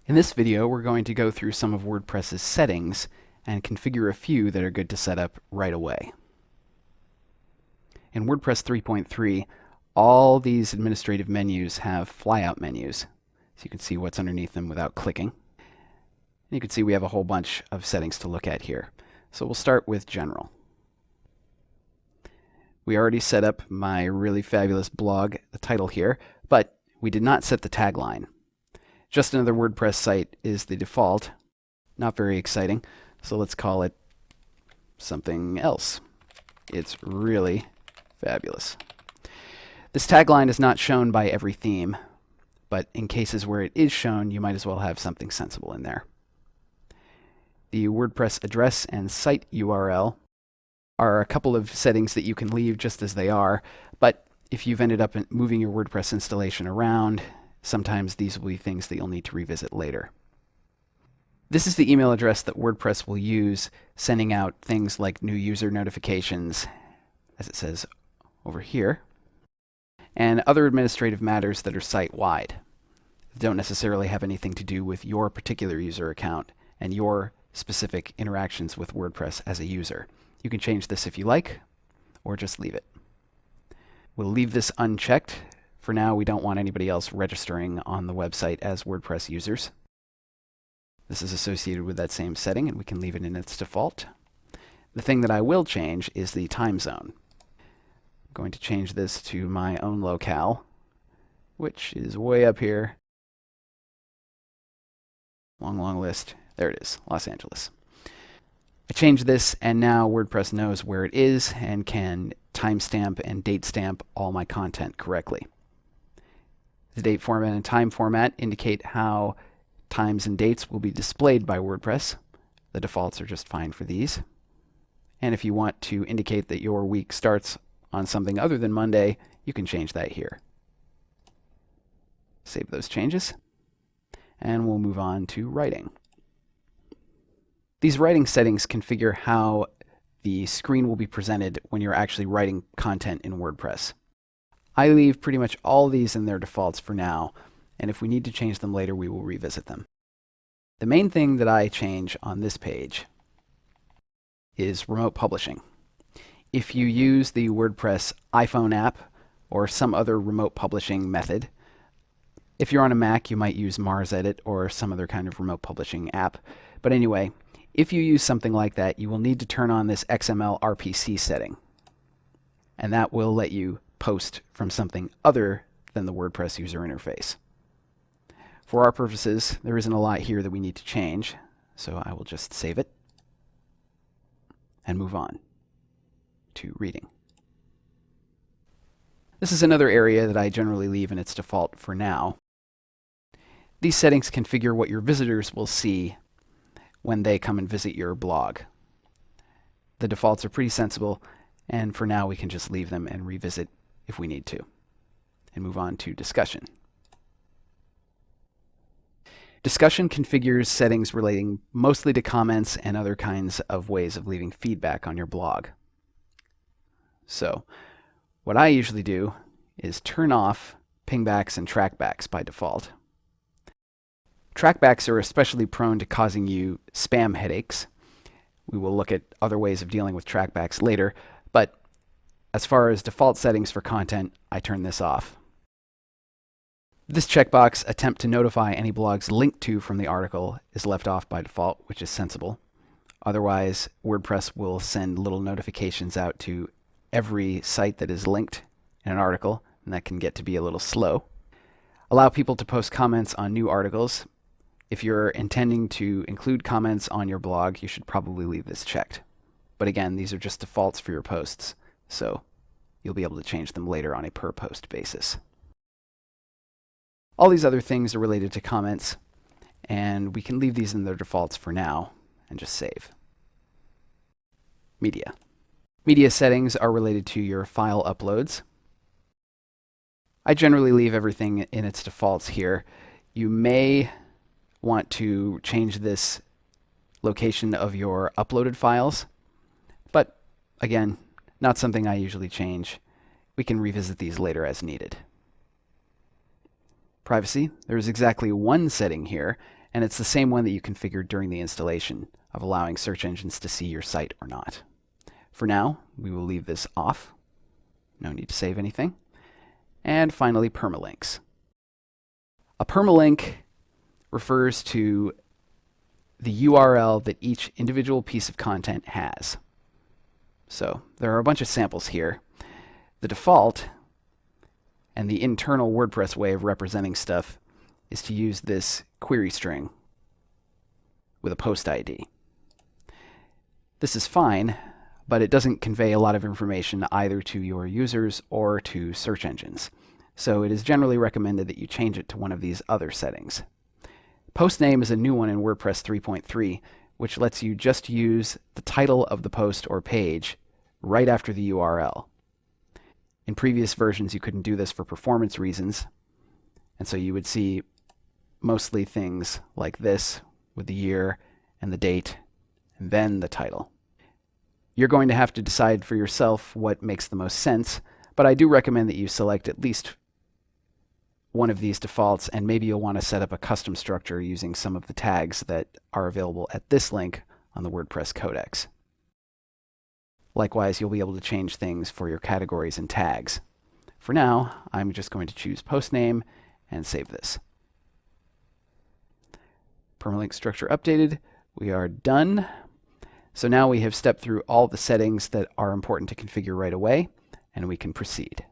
In this video, we're going to go through some of WordPress's settings and configure a few that are good to set up right away. In WordPress 3.3, all these administrative menus have flyout menus, so you can see what's underneath them without clicking. And you can see we have a whole bunch of settings to look at here. So we'll start with General. We already set up my really fabulous blog title here, but we did not set the tagline. Just another WordPress site is the default. Not very exciting, so let's call it something else. It's really fabulous. This tagline is not shown by every theme, but in cases where it is shown, you might as well have something sensible in there. The WordPress address and site URL are a couple of settings that you can leave just as they are, but if you've ended up moving your WordPress installation around, sometimes these will be things that you'll need to revisit later. This is the email address that WordPress will use sending out things like new user notifications, as it says over here, and other administrative matters that are site-wide. They don't necessarily have anything to do with your particular user account and your specific interactions with WordPress as a user. You can change this if you like, or just leave it. We'll leave this unchecked. For now, we don't want anybody else registering on the website as WordPress users. This is associated with that same setting, and we can leave it in its default. The thing that I will change is the time zone. I'm going to change this to my own locale, which is way up here. Long list. There it is, Los Angeles. I changed this, and now WordPress knows where it is and can timestamp and date stamp all my content correctly. The date format and time format indicate how times and dates will be displayed by WordPress. The defaults are just fine for these. And if you want to indicate that your week starts on something other than Monday, you can change that here. Save those changes, and we'll move on to writing. These writing settings configure how the screen will be presented when you're actually writing content in WordPress. I leave pretty much all these in their defaults for now, and if we need to change them later, we will revisit them. The main thing that I change on this page is remote publishing. If you use the WordPress iPhone app or some other remote publishing method, if you're on a Mac, you might use MarsEdit or some other kind of remote publishing app. But anyway, if you use something like that, you will need to turn on this XML RPC setting, and that will let you post from something other than the WordPress user interface. For our purposes, there isn't a lot here that we need to change, so I will just save it and move on to reading. This is another area that I generally leave in its default for now. These settings configure what your visitors will see when they come and visit your blog. The defaults are pretty sensible, and for now we can just leave them and revisit if we need to, and move on to discussion. Discussion configures settings relating mostly to comments and other kinds of ways of leaving feedback on your blog. So what I usually do is turn off pingbacks and trackbacks by default. Trackbacks are especially prone to causing you spam headaches. We will look at other ways of dealing with trackbacks later, but as far as default settings for content, I turn this off. This checkbox, attempt to notify any blogs linked to from the article, is left off by default, which is sensible. Otherwise, WordPress will send little notifications out to every site that is linked in an article, and that can get to be a little slow. Allow people to post comments on new articles. If you're intending to include comments on your blog, you should probably leave this checked. But again, these are just defaults for your posts, so you'll be able to change them later on a per post basis. All these other things are related to comments, and we can leave these in their defaults for now and just save. Media. Media settings are related to your file uploads. I generally leave everything in its defaults here. You may want to change this location of your uploaded files, but again, not something I usually change. We can revisit these later as needed. Privacy. There's exactly one setting here, and it's the same one that you configured during the installation of allowing search engines to see your site or not. For now, we will leave this off. No need to save anything. And finally, permalinks. A permalink refers to the URL that each individual piece of content has. So there are a bunch of samples here. The default and the internal WordPress way of representing stuff is to use this query string with a post ID. This is fine, but it doesn't convey a lot of information either to your users or to search engines. So it is generally recommended that you change it to one of these other settings. Post name is a new one in WordPress 3.3, which lets you just use the title of the post or page right after the URL. In previous versions, you couldn't do this for performance reasons, and so you would see mostly things like this with the year and the date and then the title. You're going to have to decide for yourself what makes the most sense, but I do recommend that you select at least one of these defaults, and maybe you'll want to set up a custom structure using some of the tags that are available at this link on the WordPress Codex. Likewise, you'll be able to change things for your categories and tags. For now, I'm just going to choose post name and save this. Permalink structure updated. We are done. So now we have stepped through all the settings that are important to configure right away, and we can proceed.